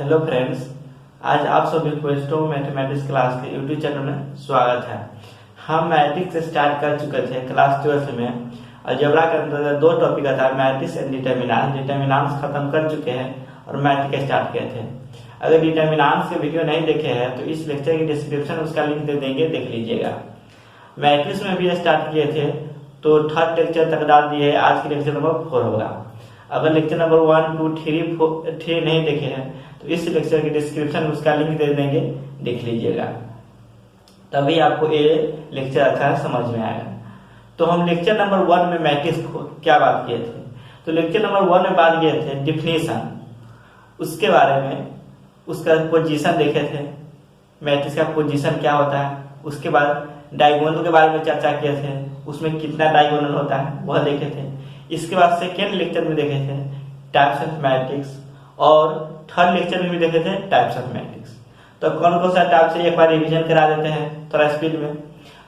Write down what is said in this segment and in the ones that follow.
Hello friends, आज आप सभी को स्टोम मैथमेटिक्स क्लास के यूट्यूब चैनल में स्वागत है। हम मैट्रिक्स स्टार्ट कर चुके थे क्लास 12 में। अलजेब्रा के अंदर दो टॉपिक था, मैट्रिक्स एंड डिटर्मिनेंट। डिटर्मिनेंट्स खत्म कर चुके हैं और मैट्रिक्स स्टार्ट किए थे। अगर डिटर्मिनेंट्स के वीडियो नहीं देखे हैं तो इस लेक्चर की डिस्क्रिप्शन उसका लिंक दे देंगे, देख लीजिएगा। मैट्रिक्स में भी स्टार्ट किए थे तो थर्ड लेक्चर तक डाल दिए। आज की लेक्चर नंबर 4 होगा। अगर लेक्चर नंबर 1, 2, 3 नहीं देखे हैं तो इस लेक्चर की डिस्क्रिप्शन में उसका लिंक दे देंगे, देख लीजिएगा। तभी आपको ये लेक्चर अच्छा समझ में आएगा। तो हम लेक्चर नंबर 1 में मैट्रिक्स को क्या बात किए थे, तो लेक्चर नंबर 1 में बात किए थे डिफिनीशन, उसके बारे में, उसका पोजीशन देखे थे, मैट्रिक्स का पोजीशन क्या होता है। उसके बाद डायगोनल के बारे में चर्चा किए थे, उसमें कितना डायगोनल होता है वह देखे थे। इसके बाद सेकेंड लेक्चर में देखे थे टाइप्स ऑफ मैट्रिक्स, और थर्ड लेक्चर में भी देखे थे टाइप्स ऑफ मैट्रिक्स। तो कौन कौन सा टाइप से एक बार रिवीजन करा देते हैं थोड़ा स्पीड में।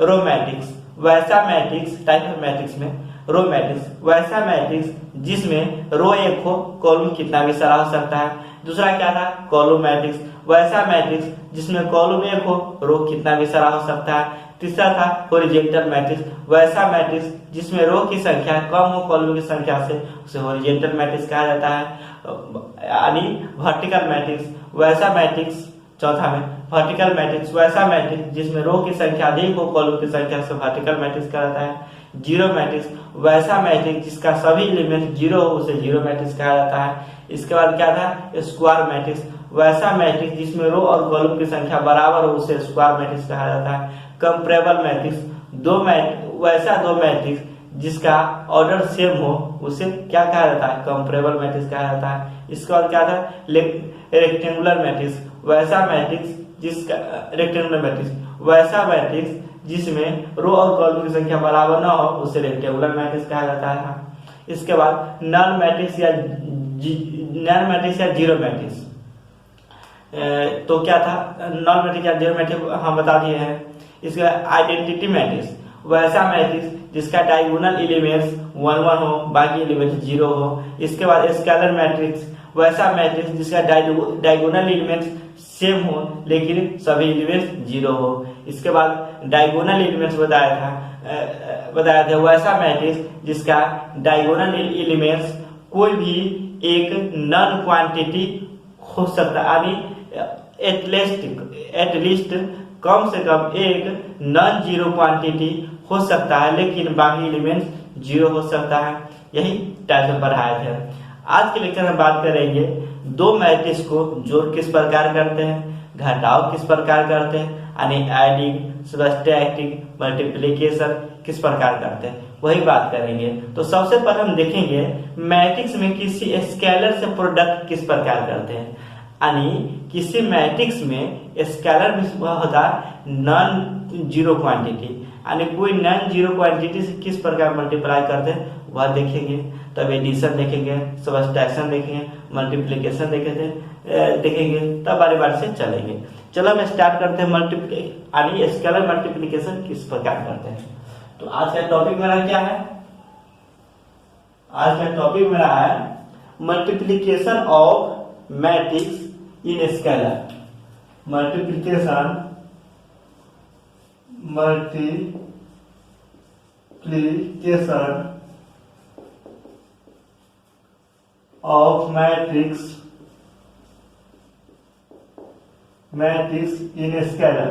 रो मैट्रिक्स, वैसा मैट्रिक्स, टाइप ऑफ मैट्रिक्स में रो मैट्रिक्स, वैसा मैट्रिक्स जिसमें रो एक हो, कॉलम कितना भी सारा हो सकता है। दूसरा क्या था, कॉलम मैट्रिक्स, वैसा मैट्रिक्स जिसमें कॉलम एक हो, रो कितना भी सारा हो सकता है। तीसरा था हॉरिजॉन्टल मैट्रिक्स, वैसा मैट्रिक्स जिसमें रो की संख्या कम हो कॉलम की संख्या से, उसे हॉरिजॉन्टल मैट्रिक्स कहा जाता है। यानी वर्टिकल मैट्रिक्स, वैसा मैट्रिक्स, चौथा में वर्टिकल मैट्रिक्स, वैसा मैट्रिक्स जिसमें रो की संख्या अधिक हो कॉलम की संख्या से, वर्टिकल मैट्रिक्स कहा जाता है। जीरो मैट्रिक्स, वैसा मैट्रिक्स जिसका सभी एलिमेंट जीरो हो, उसे जीरो मैट्रिक्स कहा जाता है। इसके बाद क्या था, स्क्वायर मैट्रिक्स, वैसा मैट्रिक्स जिसमें रो और कॉलम की संख्या बराबर हो, उसे स्क्वायर मैट्रिक्स कहा जाता है। कंपैरेबल मैट्रिक्स, वैसा दो मैट्रिक्स जिसका ऑर्डर सेम हो, उसे क्या कहा जाता है, कंपैरेबल मैट्रिक्स कहा जाता है। इसके बाद क्या था, रेक्टेंगुलर मैट्रिक्स, वैसा मैट्रिक्स जिसका रेक्टेंगुलर मैट्रिक्स, वैसा मैट्रिक्स जिसमें रो और कॉलम की संख्या बराबर न हो, उसे रेक्टेंगुलर मैट्रिक्स कहा जाता है। इसके बाद नल मैट्रिक्स या जीरो मैट्रिक्स। तो क्या था, नॉन मैट्रिक्स या जीरो मैट्रिक्स हम बता दिए हैं। इसके बाद आइडेंटिटी मैट्रिक्स, वैसा मैट्रिक्स जिसका डायगोनल एलिमेंट्स 1 1 हो, बाकी एलिमेंट्स 0 हो। इसके बाद स्केलर मैट्रिक्स, वैसा मैट्रिक्स जिसका डायगोनल एलिमेंट्स सेम हो लेकिन सभी एलिमेंट्स 0 हो। इसके बाद डायगोनल एलिमेंट्स बताया था, वैसा मैट्रिक्स जिसका डायगोनल एलिमेंट्स कोई भी एक नॉन क्वांटिटी हो सकता है, यानी एटलीस्ट कम से कम एक नॉन जीरो क्वांटिटी हो सकता है लेकिन बाकी एलिमेंट्स जीरो हो सकता है। यही टाइप में पढ़ाए थे। आज के लेक्चर में बात करेंगे दो मैट्रिक्स को जोड़ किस प्रकार करते हैं, घटाव किस प्रकार करते हैं, यानी एडिंग, सब्ट्रैक्टिंग, मल्टीप्लिकेशन किस प्रकार करते हैं, वही बात करेंगे। तो सबसे पहले हम देखेंगे मैट्रिक्स में किसी स्केलर से प्रोडक्ट किस प्रकार करते हैं। यानी किसी मैट्रिक्स में स्केलर होता है नॉन जीरो क्वांटिटी, यानी कोई नॉन जीरो क्वांटिटी से किस प्रकार मल्टीप्लाई करते हैं वह देखेंगे। तब एडिशन देखेंगे, सब्ट्रैक्शन देखेंगे, मल्टीप्लिकेशन देखेंगे, तब बारी बारी से चलेंगे। चलो हम स्टार्ट करते हैं यानी स्केलर मल्टीप्लिकेशन किस प्रकार करते हैं। तो आज का टॉपिक मेरा क्या है, आज का टॉपिक मेरा है multiplication of matrix in scalar. Multiplication of matrix in scalar,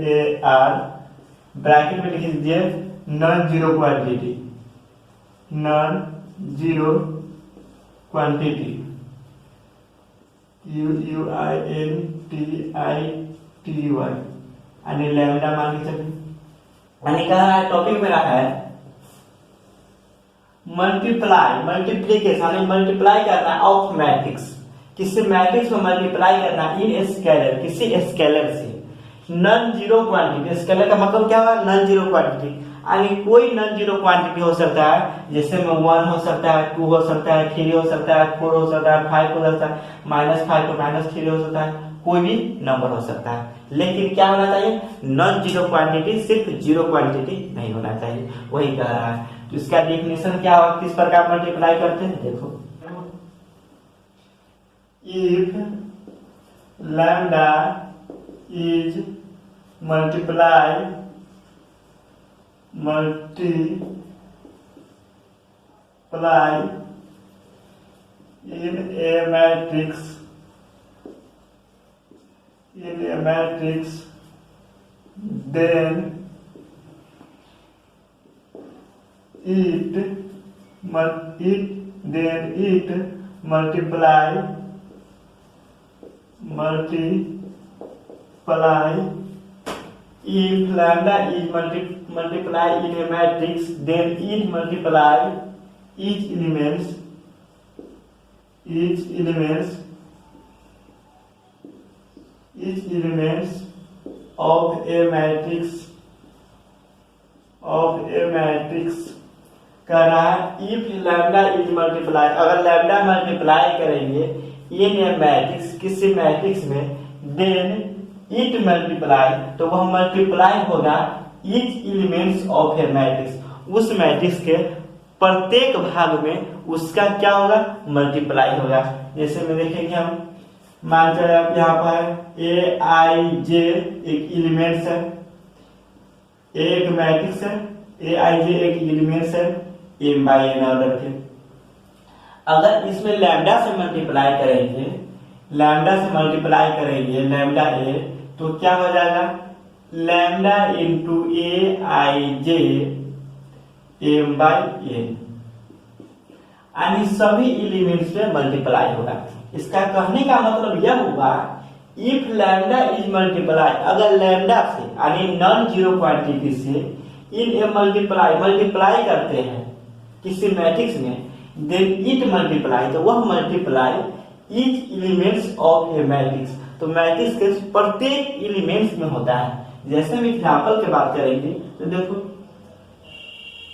SCALAR, bracket में लिख दीजिए नॉन जीरो क्वांटिटी, UUINTITY, यानी लैम्डा मान के चलिए। यानी कहा टॉपिक मेरा है मल्टीप्लिकेशन, मल्टीप्लाई करना ऑफ मैट्रिक्स, किसी मैट्रिक्स में मल्टीप्लाई करना इन स्केलर, किसी स्केलर से नॉन जीरो क्वांटिटी। स्केलर का मतलब क्या हुआ, नॉन जीरो क्वांटिटी, यानी कोई नॉन जीरो क्वांटिटी हो सकता है, जैसे में 1 हो सकता है, 2 हो सकता है, 3 हो सकता है, 4 हो सकता है, 5 हो सकता है, -5 और -3 हो सकता है, कोई भी नंबर हो सकता है। लेकिन क्या होना चाहिए, नॉन जीरो क्वांटिटी, सिर्फ जीरो क्वांटिटी नहीं होना चाहिए, वही कह रहा है। तो इसका डेफिनेशन क्या हो, किस प्रकार मल्टीप्लाई करते हैं देखो। if lambda is multiply in a matrix then it multiply if lambda is multiply in a matrix then it multiply each elements of a matrix कह रहा है if lambda is multiply, अगर lambda मल्टीप्लाई करेंगे इन ए matrix किसी matrix में then it multiply, तो वह multiply होगा each elements of a matrix, उस मैट्रिक्स के प्रत्येक भाग में उसका क्या होगा मल्टीप्लाई होगा। जैसे में देखेंगे हम मान चले आप यहाँ पर ए आई जे एक एलिमेंट्स है, एक मैट्रिक्स है, ए आई जे एक एलिमेंट्स है एम बाई एन ऑर्डर के। अगर इसमें लैम्डा से मल्टीप्लाई करेंगे लैम्डा ए, तो क्या हो जाएगा lambda into A I J M by N, यानी सभी एलिमेंट्स में मल्टीप्लाई होगा। इसका कहने का मतलब यह हुआ इफ लैम्डा इज मल्टीप्लाई, अगर लैम्डा से यानी नॉन जीरो क्वांटिटी से इन ए मल्टीप्लाई करते हैं किसी मैट्रिक्स में देन इट मल्टीप्लाई, तो वह multiply each elements of a matrix, तो मैट्रिक्स के प्रत्येक एलिमेंट्स में होता है। जैसे हम एग्जांपल की बात करेंगे तो देखो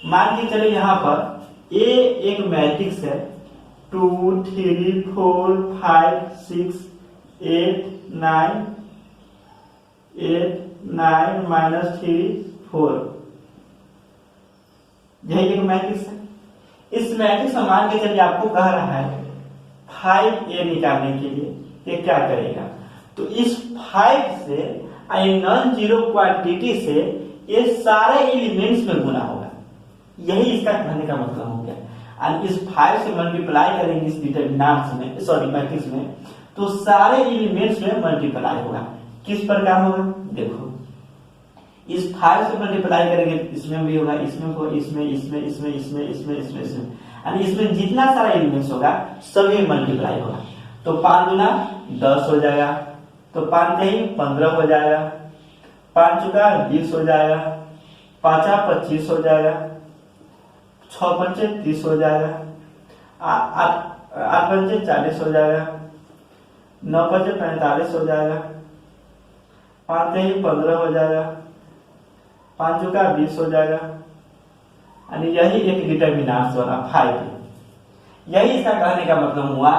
मान के चलो यहाँ पर ए एक मैट्रिक्स है 2 3 4 5 6 8 9 -3 4, यही एक मैट्रिक्स है। इस मैट्रिक्स में मान के चलिए आपको कह रहा है 5a निकालने के लिए ये क्या करेगा, तो इस 5 से नॉन जीरो क्वांटिटी से ये सारे एलिमेंट्स में गुना होगा, यही इसका कहने का मतलब हो गया। और इस 5 से मल्टीप्लाई करेंगे इस डिटरमिनेंट्स में मैट्रिक्स में, तो सारे एलिमेंट्स में मल्टीप्लाई होगा। किस प्रकार होगा देखो, इस 5 से मल्टीप्लाई करेंगे इसमें भी होगा, इसमें यानी इसमें जितना सारा एलिमेंट्स होगा सभी मल्टीप्लाई होगा। तो 5 गुना 10 हो जाएगा, तो 5 कहीं 15 हो जाएगा, 5 चुका 20 हो जाएगा, 5 25 हो जाएगा, 6 पंचे 30 हो जाएगा, 8 पंचे 40 हो जाएगा, 9 पंचे 45 हो जाएगा, 5 कहीं 15 हो जाएगा, 5 चुका 20 हो जाएगा, यानी यही एक डिटरमिनेंट्स वाला 5, यही इसका कहने का मतलब हुआ।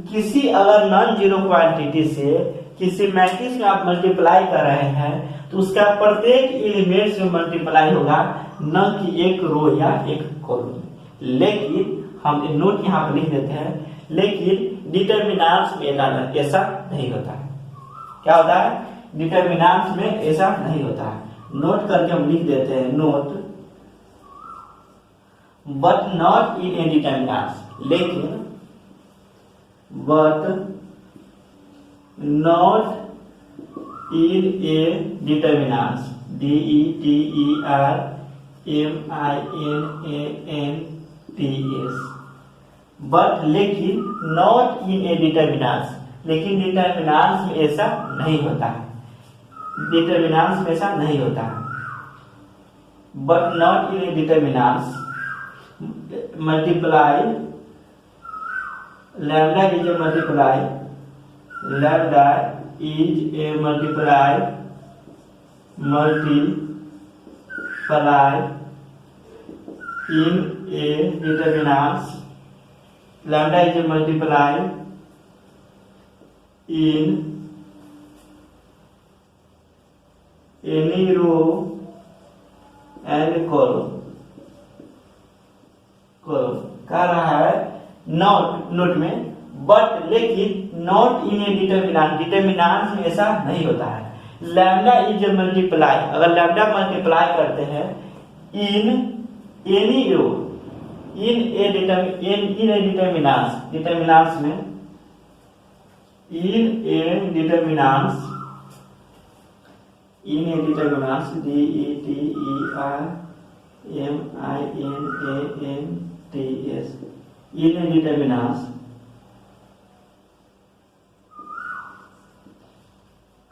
किसी अगर नॉन जीरो क्वांटिटी से किसी मैट्रिक्स में आप मल्टीप्लाई कर रहे हैं तो उसका प्रत्येक एलिमेंट्स में मल्टीप्लाई होगा, न कि एक रो या एक कॉलम। लेकिन हम नोट यहाँ पर लिख देते हैं, लेकिन डिटरमिनेंट्स में ऐसा नहीं होता है। क्या होता है डिटरमिनेंट्स में ऐसा नहीं होता है। नोट करके हम लिख देते हैं note but not in a determinants, लेकिन but not in a determinants, DETERMINANTS, but लेकिन नॉट इन ए डिटरमिनेंट्स, लेकिन डिटरमिनेंट्स में ऐसा नहीं होता है, डिटरमिनेंट्स में ऐसा नहीं होता है। But not in a determinants multiply lambda is A multiply in a determinants, lambda is a multiply in any row and column कह रहा है नोट में बट लेकिन not in a determinant, determinant में ऐसा नहीं होता है। लैम्डा इज मल्टीप्लाई, अगर लैम्डा मल्टीप्लाई करते हैं in any row in a determinants, determinants में in a determinants D E T E R M I N A N T S in a determinants,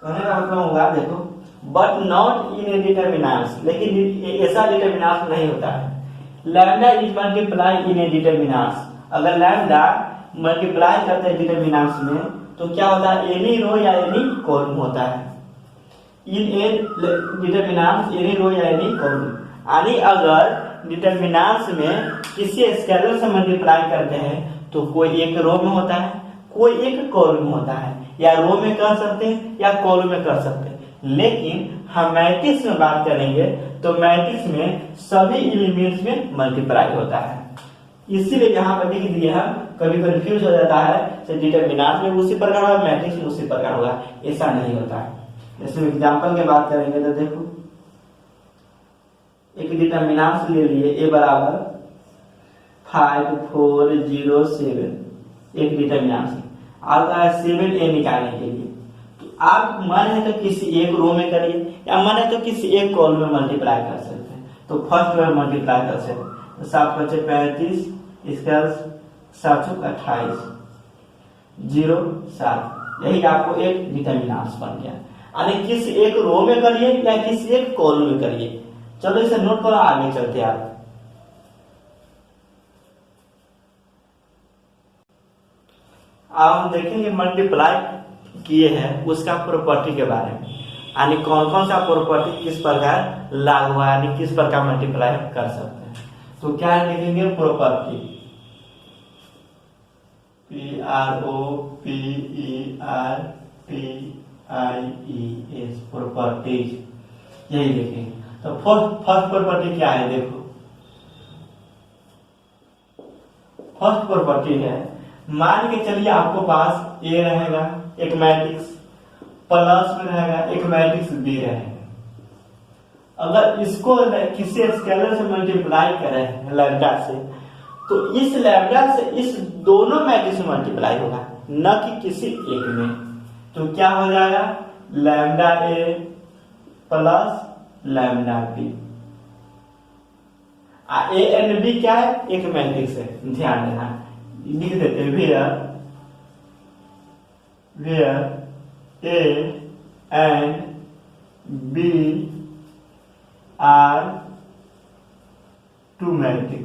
कहने का मतलब होगा देखो, but not in a determinants, लेकिन ऐसा डिटर्मिनेंट्स नहीं होता है। Lambda is multiply in a determinants, अगर लैम्डा मल्टीप्लाई करते हैं डिटर्मिनेंट्स में तो क्या होता है, एनी रो या एनी कॉलम होता है। इन ए डिटर्मिनेंट्स एनी रो या एनी कॉलम, यानी अगर डिटर्मिनेंट्स में किसी स्केलर से मल्टीप्लाई करते हैं तो कोई एक रो में होता है, कोई एक कॉलम में होता है, या रो में कर सकते हैं या कॉलम में कर सकते हैं। लेकिन हम मैट्रिक्स में बात करेंगे तो मैट्रिक्स में सभी एलिमेंट्स में मल्टीप्लाई होता है, इसीलिए यहाँ पर लिख दिया है। कभी कंफ्यूज हो जाता है तो डिटर्मिनेंट में उसी प्रकार होगा, मैट्रिक्स में उसी प्रकार होगा, ऐसा नहीं होता है। जैसे एग्जाम्पल की बात करेंगे तो देखो, एक डिटर्मिनेंट ले लिए a बराबर 5 4 0 7, एक डिटर्मिनेंट आपका 7a निकालने के लिए तो आप मन है तो किसी एक रो में करिए या मन है तो किसी एक कॉलम में मल्टीप्लाई कर सकते हैं। तो फर्स्ट में मल्टीप्लाई कर सकते हैं, तो 7 5 35, इसका 7 28 0 7, यही आपको एक डिटर्मिनेंट बन गया। यानी किसी एक रो में करिए या किसी एक कॉलम में करिए। चलो इसे नोट करो, आगे चलते आप। अब हम देखेंगे मल्टीप्लाई किए हैं उसका प्रॉपर्टी के बारे में, यानी कौन कौन सा प्रॉपर्टी किस प्रकार लागू है, यानी किस प्रकार मल्टीप्लाई कर सकते हैं। तो क्या लिखेंगे, प्रॉपर्टी PROPERTIES, प्रॉपर्टीज, यही लिखेंगे। तो फर्स्ट प्रॉपर्टी क्या है, देखो फर्स्ट प्रॉपर्टी है, मान के चलिए आपको पास ए रहेगा एक मैट्रिक्स, प्लस में रहेगा एक मैट्रिक्स बी रहेगा। अगर इसको किसी स्केलर से मल्टीप्लाई करें लैम्डा से, तो इस लैम्डा से इस दोनों मैट्रिक्स में मल्टीप्लाई होगा, न कि किसी एक में। तो क्या हो जाएगा, lambda A plus lambda B. A and B क्या है, एक मैट्रिक्स है, ध्यान देना, लिख देते हैं where A and B are two matrix,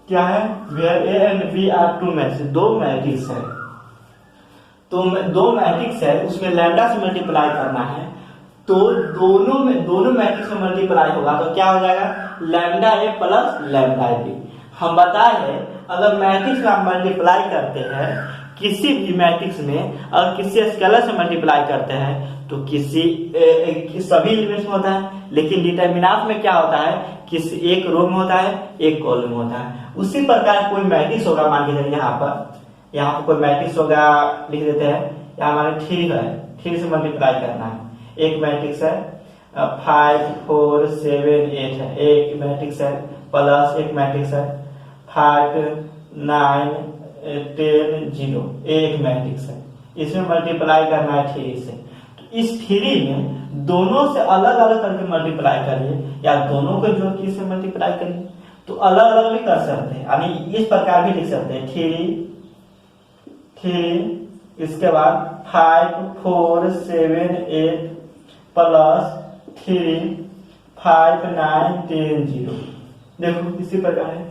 क्या है, where A and B are two matrix, दो मैट्रिक्स है। तो दो मैट्रिक्स है, उसमें लैम्डा से मल्टीप्लाई करना है, तो दोनों मैट्रिक्स में मल्टीप्लाई होगा तो क्या हो जाएगा, lambda A plus lambda B. हम बताए अगर मैट्रिक्स का मल्टीप्लाई करते हैं किसी भी मैट्रिक्स में, अगर किसी स्केलर से मल्टीप्लाई करते हैं तो सभी एलिमेंट्स में होता है, लेकिन डिटर्मिनेंट में क्या होता है, किसी एक रो में होता है, एक कॉलम में होता है। उसी प्रकार कोई मैट्रिक्स होगा, मान के चलिए यहाँ पर कोई मैट्रिक्स होगा, लिख देते हैं, यहाँ हमारे 3 है, 3 से मल्टीप्लाई करना है। एक मैट्रिक्स है 5 4 7 8 है, एक मैट्रिक्स है, प्लस एक मैट्रिक्स है 5 9 10 0, एक मैट्रिक्स है, इसमें मल्टीप्लाई करना है 3 से। तो इस 3 में दोनों से अलग अलग करके मल्टीप्लाई करिए या दोनों को जोड़ के इसे मल्टीप्लाई करिए, तो अलग अलग भी कर सकते हैं, यानी इस प्रकार भी लिख सकते हैं 3 इसके बाद 5 4 7 8 प्लस 3 5 9 10 0। देखो इसी प्रकार है,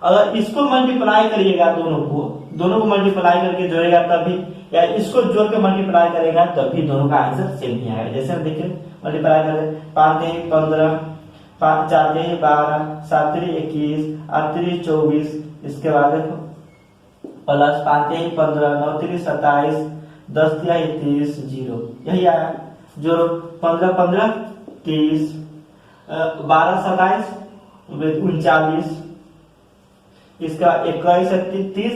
अगर इसको मल्टीप्लाई करिएगा दोनों को मल्टीप्लाई करके जोड़ेगा तभी, या इसको जोड़ के मल्टीप्लाई करेगा तभी दोनों का आंसर सेम ही आएगा। जैसे देखिए मल्टीप्लाई करें 5 3 15 5 4 3 12 7 3 21 8 3 24, इसके बाद देखो प्लस 5 3 15 9 3 27 10 3 30 0, यही आया। जोड़ो 15 15 30 12 27 39 इसका 21 30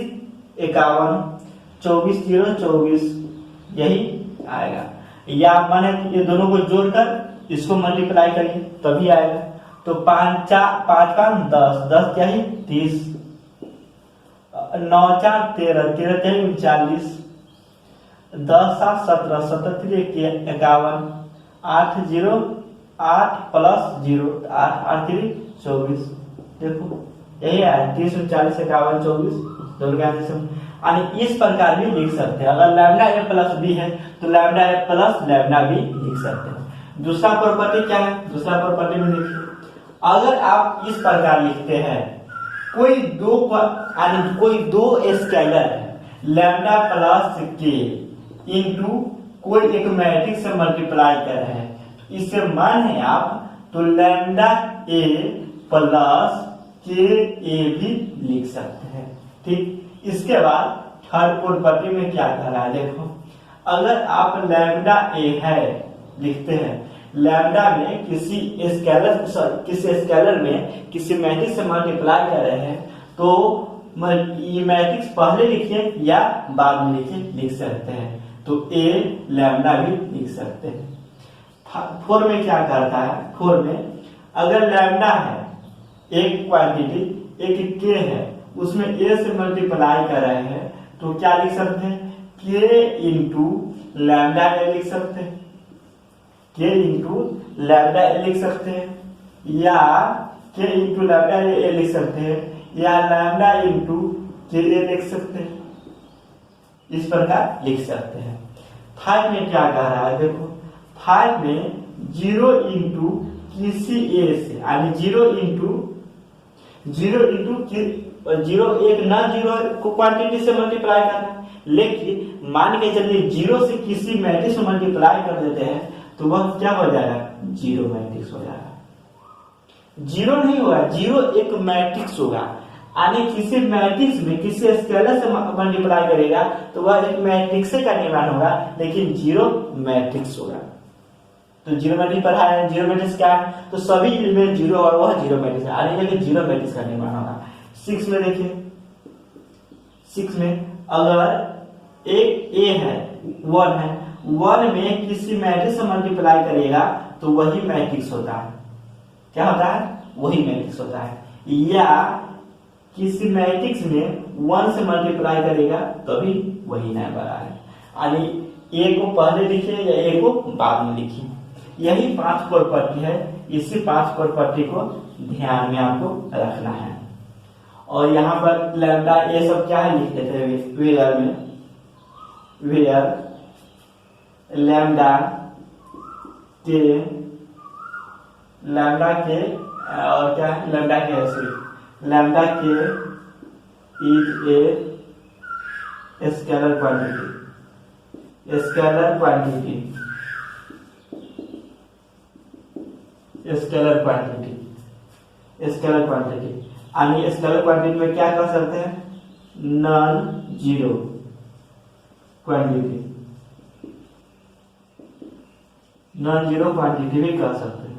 51 24 0 24 यही आएगा। या माने ये दोनों को जोड़कर इसको मल्टीप्लाई करिए तभी आएगा। तो 5 5 10 10 क्या है 30, 9 4 13 13 क्या है 39, 10 7 17 17 51, 8 0 8 प्लस 0 8 8 3 24। देखो यही आया 30 39 51 24 दोनों का आंसर। यानी इस प्रकार भी लिख सकते हैं। अगर लैम्डा ए प्लस बी है तो lambda A plus lambda B लिख सकते हैं। दूसरा प्रॉपर्टी क्या है? दूसरा प्रॉपर्टी में देखिए, अगर आप इस प्रकार लिखते हैं कोई दो स्केलर है लैम्डा प्लस के इंटू कोई एक मैट्रिक्स से मल्टीप्लाई कर रहे हैं, इससे मान है आप तो लैम्डा ए प्लस के ए भी लिख सकते हैं। ठीक, इसके बाद थर्ड प्रॉपर्टी में क्या कह रहा है देखो, अगर आप लैम्डा ए है लिखते हैं, लैम्डा में किसी स्केलर में किसी मैट्रिक्स से मल्टीप्लाई कर रहे हैं तो ये मैट्रिक्स पहले लिखिए या बाद में लिखिए लिख सकते हैं। तो ए लैम्डा भी लिख सकते हैं। 4 में क्या करता है? 4 में अगर लैम्डा है एक क्वांटिटी एक के है उसमें ए से मल्टीप्लाई कर रहे हैं तो क्या लिख सकते हैं? के इंटू लैम्डा ए लिख सकते हैं, के इंटू लैम्डा ए लिख सकते हैं, या के इंटू लैम्डा ए लिख सकते हैं, या लैम्डा इंटू के ए लिख सकते हैं। इस प्रकार लिख सकते हैं। 5 में क्या कह रहा है देखो, 5 में 0 इंटू किसी ए से, यानी 0 इंटू 0 एक ना 0 को क्वांटिटी से मल्टीप्लाई करना है, लेकिन मान के चलिए 0 से किसी मैट्रिक्स में मल्टीप्लाई कर देते हैं तो वह क्या हो जाएगा? 0 मैट्रिक्स हो जाएगा। 0 नहीं होगा, 0 एक मैट्रिक्स होगा। यानी किसी मैट्रिक्स में किसी स्केलर से मल्टीप्लाई करेगा तो वह एक मैट्रिक्स का निर्माण होगा, लेकिन 0 मैट्रिक्स होगा। तो 0 मैट्रिक्स पढ़ा है, 0 मैट्रिक्स क्या है? तो सभी में 0 और वह 0 मैट्रिक्स है, यानी कि 0 मैट्रिक्स का निर्माण होगा। 6 में देखिए, 6 में अगर एक ए है 1 है, 1 में किसी मैट्रिक्स से मल्टीप्लाई करेगा तो वही मैट्रिक्स होता है। क्या होता है? वही मैट्रिक्स होता है। या किसी मैट्रिक्स में 1 से मल्टीप्लाई करेगा तभी वही नंबर आए। यानी ए को पहले लिखिए या ए को बाद में लिखिए। यही 5 प्रॉपर्टी है। इसी 5 प्रॉपर्टी को ध्यान में आपको रखना है। और यहाँ पर लैम्डा ये सब क्या है लिख देते हैं वेयर में, वेयर लैम्डा के और क्या है लैम्डा के ऐसे लैम्डा के is a scalar quantity, scalar quantity, scalar quantity, scalar quantity. यानी स्केलर क्वांटिटी में क्या कर सकते हैं? Non zero quantity, non zero quantity भी कर सकते हैं।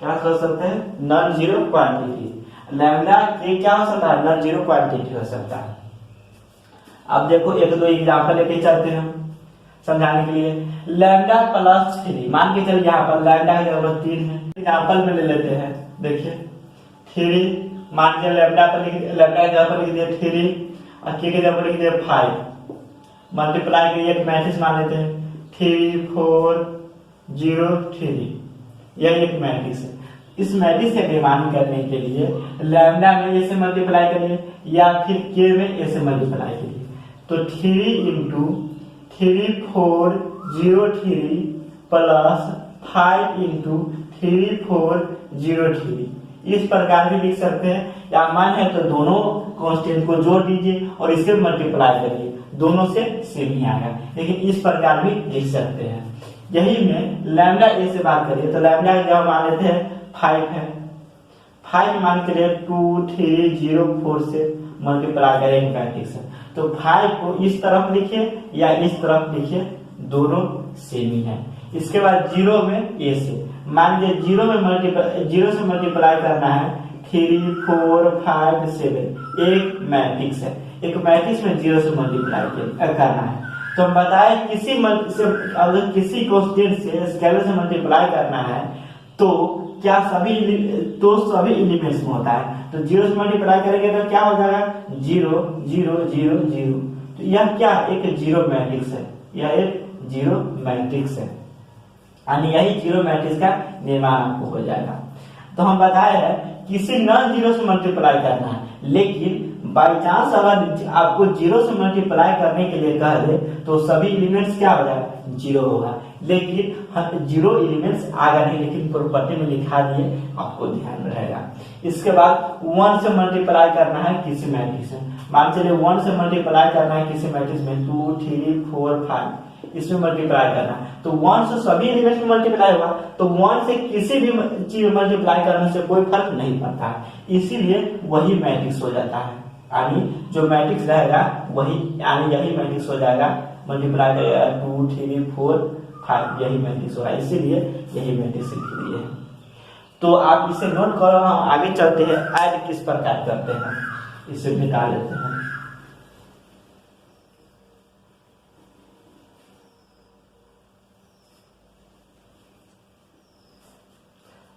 क्या कर सकते हैं? Non zero quantity. लैम्डा के क्या हो सकता है? नॉन जीरो क्वांटिटी हो सकता है। अब देखो एक दो एग्जाम्पल लेके चलते हैं हम समझाने के लिए। लैम्डा प्लस 3, मान के चलिए यहाँ पर लैम्डा की जरूरत 3 है, एग्जाम्पल में ले लेते हैं। देखिए 3 मान के लैम्डा की जगह पर लिख दिए 3 और के जगह पर लिख दिए 5, मल्टीप्लाई के एक मैट्रिक्स मान लेते हैं 3 4 0 3, यह एक मैट्रिक्स है। इस मैट्रिक्स का निर्माण करने के लिए लैम्डा में ए से मल्टीप्लाई करिए या फिर के में ए से मल्टीप्लाई करिए। तो 3 इंटू 3 4 0 3 प्लस 5 इंटू 3 4 0 3, इस प्रकार भी लिख सकते हैं। या मान है तो दोनों कांस्टेंट को जोड़ दीजिए और इसे मल्टीप्लाई करिए, दोनों से सेम ही आएगा, लेकिन इस प्रकार भी लिख सकते हैं। यही में लैम्डा ए से बात करिए तो लैम्डा जब मान लेते हैं 5 है, 5 मान के लिए 2 3 0 4 से मल्टीप्लाई करेंगे मैट्रिक्स है। तो 5 को इस तरफ लिखिए या इस तरफ लिखिए, दोनों सेम ही है। इसके बाद 0 में ए से मान लीजिए 0 से मल्टीप्लाई करना है 3 4 5 7 एक मैट्रिक्स है। एक मैट्रिक्स में 0 से मल्टीप्लाई करना है। तो हम बताए अगर किसी कांस्टेंट से स्केलर से मल्टीप्लाई करना है तो क्या सभी एलिमेंट्स में होता है। तो 0 से मल्टीप्लाई करेंगे तो क्या हो जाएगा 0 0 0 0। तो यह क्या एक जीरो मैट्रिक्स है, यह एक जीरो मैट्रिक्स है, यानी यही जीरो मैट्रिक्स का निर्माण आपको हो जाएगा। तो हम बताए हैं किसी नॉन जीरो से मल्टीप्लाई करना है, लेकिन बाई चांस अगर आपको जीरो से मल्टीप्लाई करने के लिए कह दे तो सभी एलिमेंट्स क्या हो जाएगा जीरो होगा, लेकिन जीरो एलिमेंट्स आएगा नहीं, लेकिन प्रॉपर्टी में लिखा दिए आपको ध्यान रहेगा। इसके बाद 1 से मल्टीप्लाई करना है किसी मैट्रिक्स में, मान चलिए 1 से मल्टीप्लाई करना है किसी मैट्रिक्स में 2 3 4 5 इसमें मल्टीप्लाई करना है। तो 1 से सभी एलिमेंट्स में मल्टीप्लाई होगा, तो 1 से किसी भी चीज में मल्टीप्लाई करने से कोई फर्क नहीं पड़ता है, इसीलिए वही मैट्रिक्स हो जाता है। यानी जो मैट्रिक्स रहेगा वही, यानी यही मैट्रिक्स हो जाएगा, मल्टीप्लाई करेगा 2 3 4 5 यही मैट्रिक्स होगा, इसीलिए यही मैट्रिक्स लिख दिए है। तो आप इसे नोट करो। हम आगे चलते हैं, ऐड किस प्रकार करते हैं, इसे मिटा लेते हैं।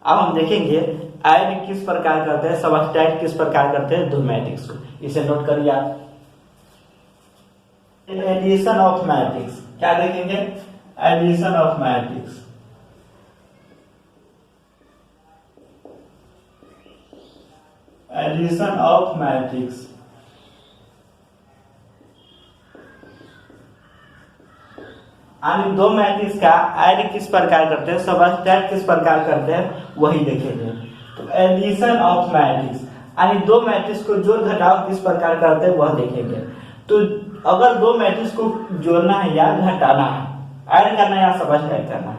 अब हम देखेंगे ऐड किस प्रकार करते हैं, सबट्रैक्ट किस प्रकार करते हैं दो मैट्रिक्स को, इसे नोट करिए आप। एडिशन ऑफ मैट्रिक्स क्या देखेंगे, addition of matrix. Addition of matrix यानी दो मैट्रिक्स का ऐड किस प्रकार करते हैं, सबट्रैक्ट किस प्रकार करते हैं वही देखेंगे। तो एडिशन ऑफ मैट्रिक्स यानी दो मैट्रिक्स को जोड़ घटाव किस प्रकार करते हैं वह देखेंगे। तो अगर दो मैट्रिक्स को जोड़ना है या घटाना है, ऐड करना है या सबट्रैक्ट करना है,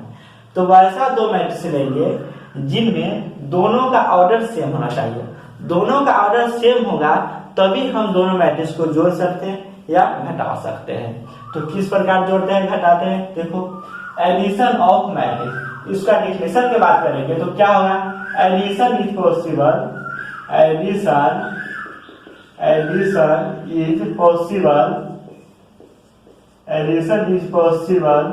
तो वैसा दो मैट्रिक्स लेंगे जिनमें दोनों का ऑर्डर सेम होना चाहिए। दोनों का ऑर्डर सेम होगा तभी हम दोनों मैट्रिक्स को जोड़ सकते हैं या घटा सकते हैं। तो किस प्रकार जोड़ते हैं घटाते हैं, देखो एडिशन ऑफ मैट्रिक्स, इसका डिफिनेशन की बात करेंगे तो क्या होगा, addition is possible, addition is possible, addition is possible,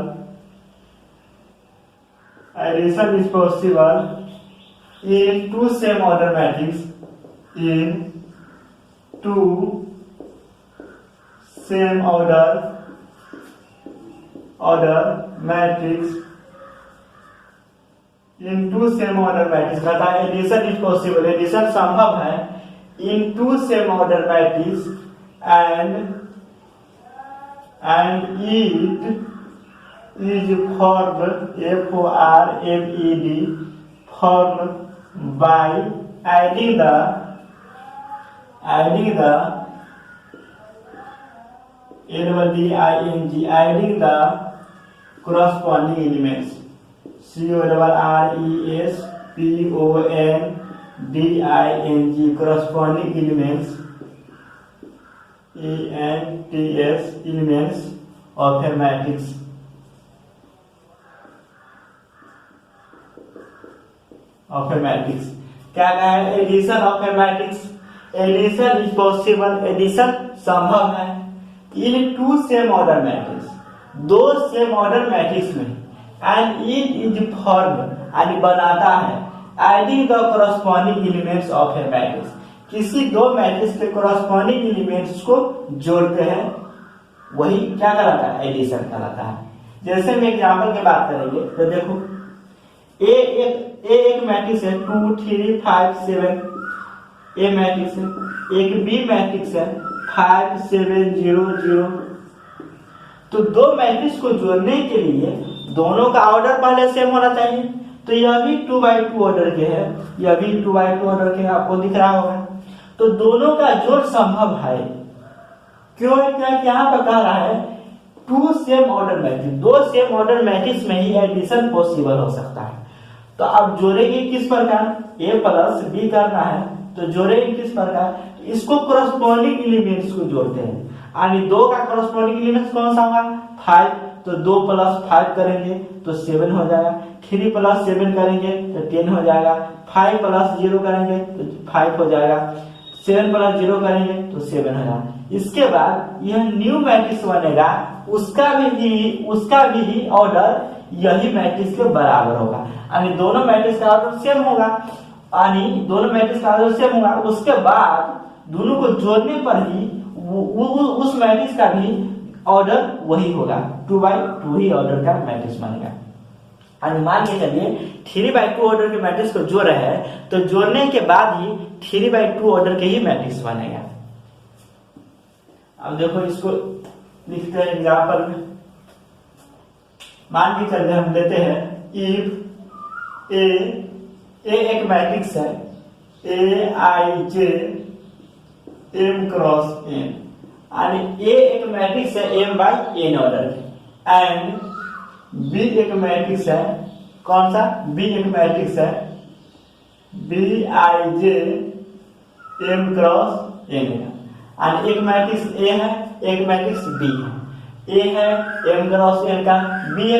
addition is possible in two same order matrix, in two same order matrix, in two same order matrix. कहता है addition is possible, addition संभव है in two same order matrix and it is formed, FORMED, formed by adding the adding the corresponding elements, CORRESPONDING, corresponding elements, elements of a matrix, क्या कहा है, addition of a matrix, addition is possible, addition संभव है in two same order matrix, दो same order matrix में, and it is formed यानी बनाता है, adding the corresponding elements of a matrix, किसी दो मैट्रिक्स के कोरस्पॉन्डिंग एलिमेंट्स को जोड़ते हैं, वही क्या कहलाता है, एडिशन कहलाता है। जैसे हम एग्जाम्पल की बात करेंगे तो देखो ए एक मैट्रिक्स है 2 3 5 7, ए मैट्रिक्स है, एक बी मैट्रिक्स है 5 7 0 0। तो दो मैट्रिक्स को जोड़ने के लिए दोनों का ऑर्डर पहले सेम होना चाहिए, तो यह भी 2x2 ऑर्डर के है, यह भी 2x2 ऑर्डर के, आपको दिख रहा होगा। तो दोनों का जोड़ संभव है, क्यों है, क्या यहाँ पर कह रहा है टू सेम ऑर्डर मैट्रिक्स, दो सेम ऑर्डर मैट्रिक्स में ही एडिशन पॉसिबल हो सकता है। तो अब जोड़ेंगे किस प्रकार, a प्लस बी करना है तो जोड़ेंगे किस प्रकार, इसको कोरस्पॉन्डिंग एलिमेंट्स को जोड़ते हैं, यानी दो का कोरस्पॉन्डिंग एलिमेंट्स कौन सा होगा 5, तो 2+5 करेंगे तो 7 हो जाएगा। 3+7 करेंगे तो 10 हो जाएगा। 5+0 करेंगे तो 5 हो जाएगा। 7+0 करेंगे तो 7 हो जाएगा। इसके बाद यह न्यू मैट्रिक्स बनेगा, उसका भी ऑर्डर यही मैट्रिक्स के बराबर होगा, यानी दोनों मैट्रिक्स का ऑर्डर सेम होगा, उसके बाद दोनों को जोड़ने पर ही उस मैट्रिक्स का भी ऑर्डर वही होगा, 2×2 ही ऑर्डर का मैट्रिक्स बनेगा। मान के चलिए 3×2 ऑर्डर के मैट्रिक्स को जोड़ रहे हैं, तो जोड़ने के बाद ही 3×2 ऑर्डर के ही मैट्रिक्स बनेगा। अब देखो इसको लिखते हैं एग्जाम्पल में। मान के चलिए हम देते हैं इफ ए एक मैट्रिक्स है, Aij m×n, यानी ए एक मैट्रिक्स है m/n ऑर्डर की, एंड बी एक मैट्रिक्स है, कौन सा? बी एक मैट्रिक्स है Bij m×n, और एक मैट्रिक्स ए है, एक मैट्रिक्स बी है। ए है m×n का, बी है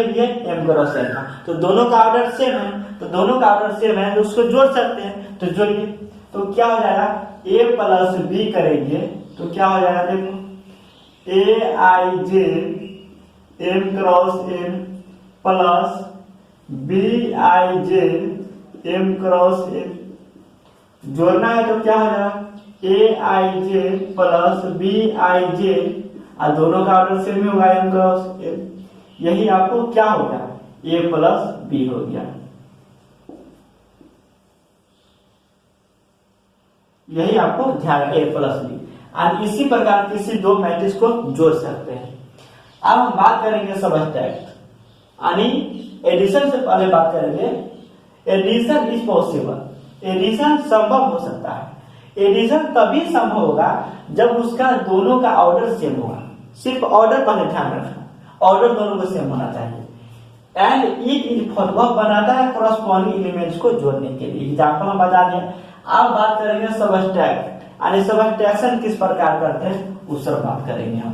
m×n का, तो दोनों का ऑर्डर सेम है, तो उसको जोड़ सकते हैं, तो जोड़िए। तो क्या हो जाएगा? a+b करेंगे तो क्या हो जाएगा? देखो Aij m×n plus Bij m×n, जोड़ना है तो क्या हो जाएगा? Aij प्लस Bij, और दोनों का ऑर्डर सेम ही होगा m×n, यही आपको क्या हो गया? a+b हो गया। यही आपको ध्यान a+b, और इसी प्रकार किसी दो मैट्रिक्स को जोड़ सकते हैं। अब हम बात करेंगे सबट्रैक्ट, यानी एडिशन से पहले बात करेंगे। एडिशन इज पॉसिबल, एडिशन संभव हो सकता है। एडिशन तभी संभव होगा जब उसका दोनों का ऑर्डर सेम होगा। सिर्फ ऑर्डर पहले ध्यान रखना, ऑर्डर दोनों को सेम होना चाहिए। एंड इट इज वह बनाता है कॉरस्पॉन्डिंग एलिमेंट्स को जोड़ने के लिए। एग्जाम्पल हम बता दें। अब बात करेंगे सबट्रैक्ट, यानी सबट्रैक्शन किस प्रकार करते हैं उस पर बात करेंगे हम।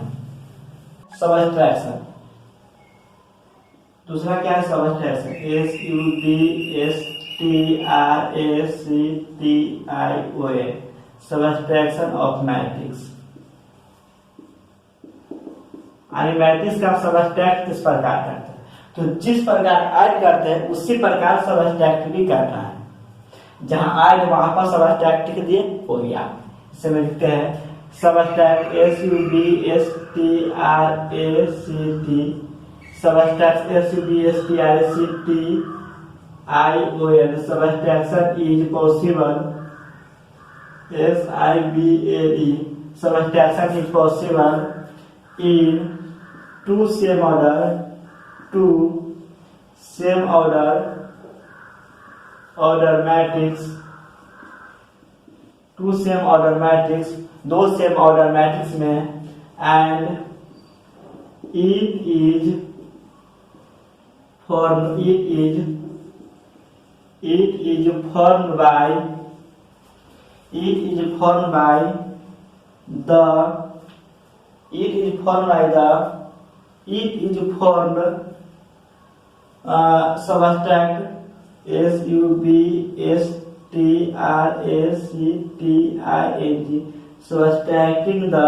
सबट्रैक्शन दूसरा क्या है? Subtraction SUBSTRACTION, subtraction of matrix, यानी मैट्रिक्स का सबट्रैक्ट किस प्रकार करते हैं, तो जिस प्रकार ऐड करते हैं उसी प्रकार सबट्रैक्ट भी करना है। जहां ऐड वहां पर सबट्रैक्ट लिख दिए हो गया। इसे में लिखते हैं subtract SUBSTRACT, subtract SUBSTRACTION, subtraction is possible SIBLE, subtraction is possible in two same order matrix, दो सेम ऑर्डर मैट्रिक्स में, and it is formed subtract SUBSTRACTING, subtracting the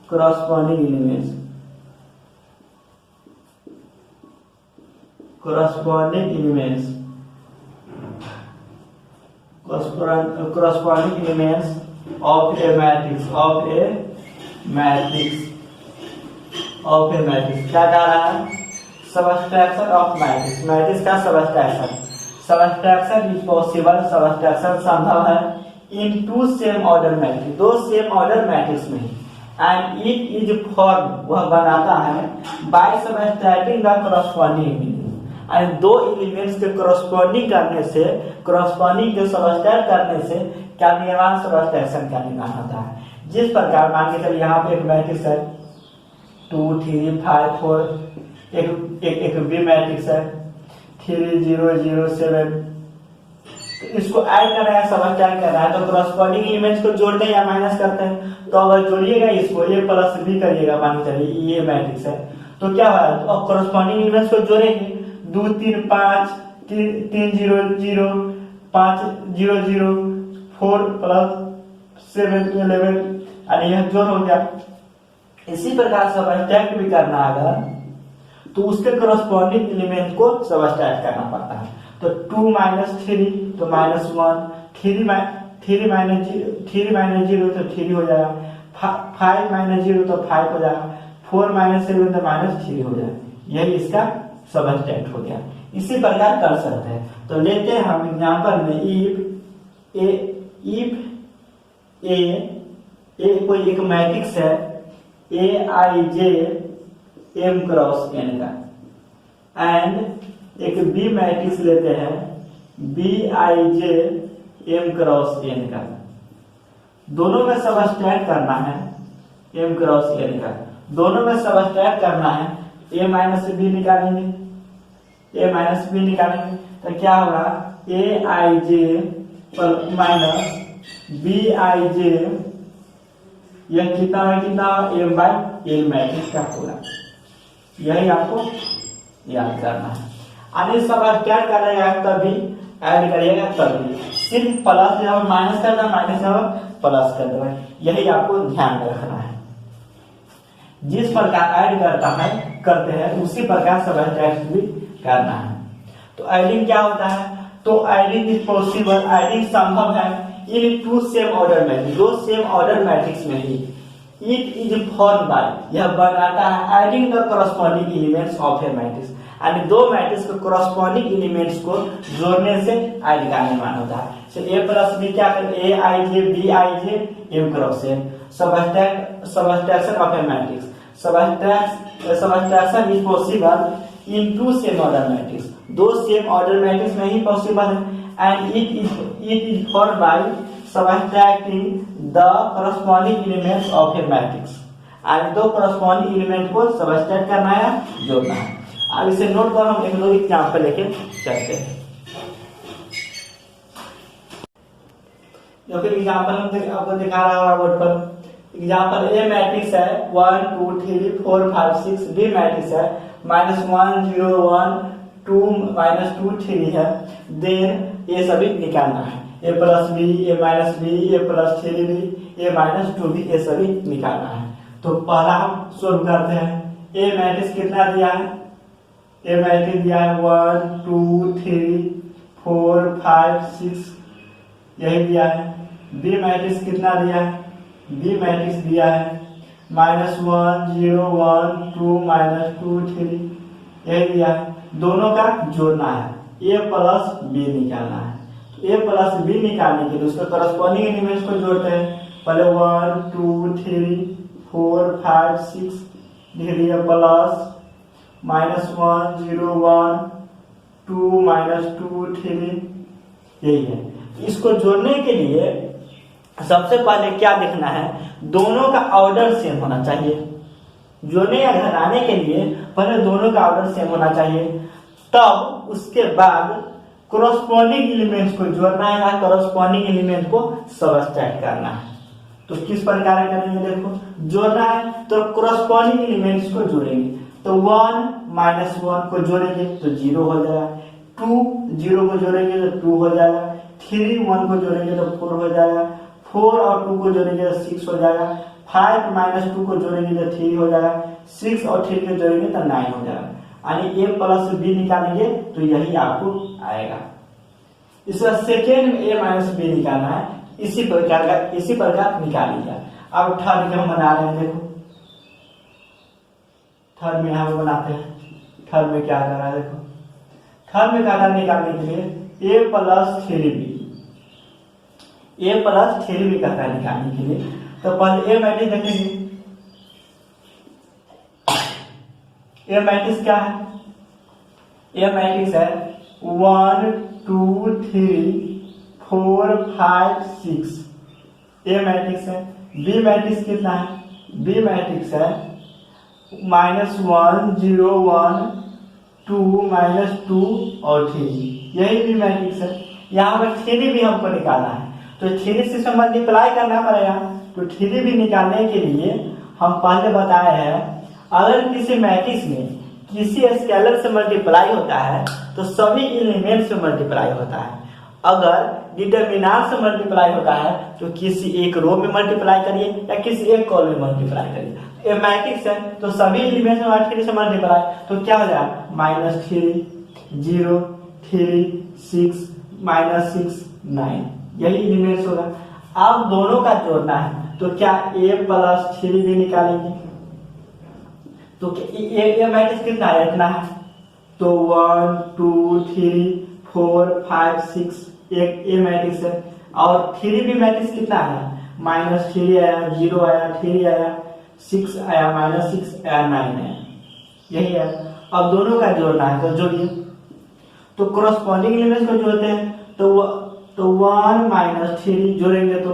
corresponding elements. Corresponding elements of a matrix, क्या कह रहा है? Subtraction of matrix का subtraction is possible, subtraction संभव है in two same order matrix, दो सेम ऑर्डर मैट्रिक्स में, एंड इट इज फॉर्म, वह बनाता है by subtracting the corresponding element, and दो एलिमेंट्स के करस्पॉन्डिंग के सबट्रैक्ट करने से क्या निर्माण, सबट्रैक्शन का निर्माण होता है। जिस प्रकार मान के चलिए यहाँ पे एक मैट्रिक्स है 2 3 5 4, एक बी मैट्रिक्स है 3 0 0 7, इसको ऐड करना है, सबट्रैक्ट करना है, तो करस्पॉन्डिंग एलिमेंट्स को जोड़ते हैं या माइनस करते हैं। तो अगर जोड़िएगा इसको a+b करिएगा, मान के चलिए ये मैट्रिक्स है, तो क्या होगा, तो अब कॉरस्पॉन्डिंग एलिमेंट्स को जोड़ेंगे, 2 3 5 3 0 0 5 0 0 4 प्लस 7 11 और यह जोड़ हो गया। इसी प्रकार सबट्रैक्ट भी करना अगर तो उसके कॉरस्पॉन्डिंग एलिमेंट को सबट्रैक्ट करना पड़ता है। तो 2 माइनस 3 तो -1, 3 माइनस 0 तो 3 हो जाएगा, 5 माइनस 0 तो 5 हो जाएगा, 4 माइनस 7 तो -3 हो जाएगा। यही इसका सबट्रैक्ट हो गया। इसी प्रकार कर सकते हैं। तो लेते हैं हम एग्जांपल में इफ ए कोई एक मैट्रिक्स है Aij m क्रॉस n का, एंड एक बी मैट्रिक्स लेते हैं Bij m क्रॉस n का। दोनों में सबट्रैक्ट करना है m क्रॉस n का, दोनों में सबट्रैक्ट करना है, a माइनस बी निकालेंगे, तो क्या होगा Aij माइनस Bij, यह कितना m बाई a मैट्रिक्स का पूरा। यही आपको याद करना है। आगे सबट्रैक्ट करेगा तभी, ऐड करिएगा तभी, सिर्फ प्लस जब माइनस करना, माइनस जब प्लस कर देना, यही आपको ध्यान में रखना है। जिस प्रकार ऐड करते हैं उसी प्रकार सबट्रैक्ट भी करना है। तो एडिंग क्या होता है, तो एडिंग इज पॉसिबल, एडिंग संभव है in two same order matrix, दो सेम ऑर्डर मैट्रिक्स में ही। इट इज फॉर्म बाय, यह बनाता है adding the corresponding elements of a matrix, यानी दो मैट्रिक्स के कॉरस्पॉन्डिंग एलिमेंट्स को जोड़ने से ऐड का निर्माण होता है। तो a प्लस बी क्या कर, Aij Bij m cross n, subtraction of a matrix, subtraction is possible in two same order matrix, दो सेम ऑर्डर मैट्रिक्स में ही पॉसिबल है। And it is form by subtracting the corresponding elements of a matrix, और दो corresponding element को subtract करना है, जोड़ना है। अब इसे नोट कर हम एक दो एग्जांपल लेके चलते हैं। तो फिर एग्जांपल हम आपको दिखा रहा होगा बोर्ड पर। एग्जांपल ए मैट्रिक्स है 1 2 3 4 5 6, बी मैट्रिक्स है -1 0 1 2 -2 3 है। देन ये सभी निकालना है, a plus B, a minus B, a plus 3b, a minus 2b, ये सभी निकालना है। तो पहला हम सोल्व करते हैं। ए मैट्रिक्स कितना दिया है, ए मैट्रिक्स दिया है 1 2 3 4 5 6, यही दिया है। बी मैट्रिक्स कितना दिया है, बी मैट्रिक्स दिया है -1 0 1 2 -2 3, यही दिया है। दोनों का जोड़ना है, ए प्लस बी निकालना है। तो ए प्लस बी निकालने के लिए उसका कॉरस्पॉन्डिंग एलिमेंट्स को जोड़ते हैं। पहले 1 2 3 4 5 6 लिख दिया, प्लस -1 0 1 2 -2 3, यही है। इसको जोड़ने के लिए सबसे पहले क्या देखना है, दोनों का ऑर्डर सेम होना चाहिए। जोड़ने या घटाने के लिए पहले दोनों का ऑर्डर सेम होना चाहिए, तब उसके बाद कॉरस्पॉन्डिंग एलिमेंट्स को जोड़ना है या कॉरस्पॉन्डिंग एलिमेंट को सबट्रैक्ट करना है। तो किस प्रकार करेंगे, देखो जोड़ना है तो कॉरस्पॉन्डिंग एलिमेंट्स को जोड़ेंगे। तो 1 -1 को जोड़ेंगे तो 0 हो जाएगा, 2 0 को जोड़ेंगे तो 2 हो जाएगा, 3 1 को जोड़ेंगे तो 4 हो जाएगा, 4 और 2 को जोड़ेंगे तो 6 हो जाएगा, 5 -2 को जोड़ेंगे तो 3 हो जाएगा, 6 और 3 को जोड़ेंगे तो 9 हो जाएगा। यानी a प्लस बी निकालेंगे तो यही आपको आएगा। इसका सेकेंड में a माइनस बी निकालना है, इसी प्रकार निकाल लिया। अब थर्ड में हम बना रहे हैं, देखो थर्ड में हम बनाते हैं। थर्ड में क्या करना है, देखो थर्ड में क्या निकालने के लिए a plus 3b, a plus 3b कहता है निकालने के लिए। तो पहले a मैट्रिक्स देखेंगे, ए मैट्रिक्स क्या है, ए मैट्रिक्स है 1 2 3 4 5 6, ए मैट्रिक्स है। बी मैट्रिक्स कितना है, बी मैट्रिक्स है -1 0 1 2 -2 और 3, यही बी मैट्रिक्स है। यहाँ पर 3 भी हमको निकालना है, तो 3 से संबंधित मल्टीप्लाई करना पड़ेगा। तो 3 भी निकालने के लिए हम पहले बताए हैं अगर किसी मैट्रिक्स में किसी स्केलर से मल्टीप्लाई होता है तो सभी एलिमेंट से मल्टीप्लाई होता है। अगर डिटर्मिनेंट से मल्टीप्लाई होता है तो किसी एक रो में मल्टीप्लाई करिए या किसी एक कॉलम में मल्टीप्लाई करिए। ये मैट्रिक्स है तो सभी एलिमेंट में 3 से मल्टीप्लाई, तो क्या हो जाएगा -3 0 3 6 -6 9, यही एलिमेंट्स होगा। अब दोनों का जोड़ना है तो क्या a+3 भी निकालेंगे, तो ये मैट्रिक्स कितना है, इतना है, तो 1 2 3 4 5 6 एक ए मैट्रिक्स है। और 3 भी मैट्रिक्स कितना है, -3 आया, 0 आया, 3 आया, 6 आया, -6 आया, 9 आया, यही है। अब दोनों का जोड़ना है तो जोड़िए, तो कोरस्पॉन्डिंग एलिमेंट्स को जोड़ते हैं तो 1 -3 जोड़ेंगे तो,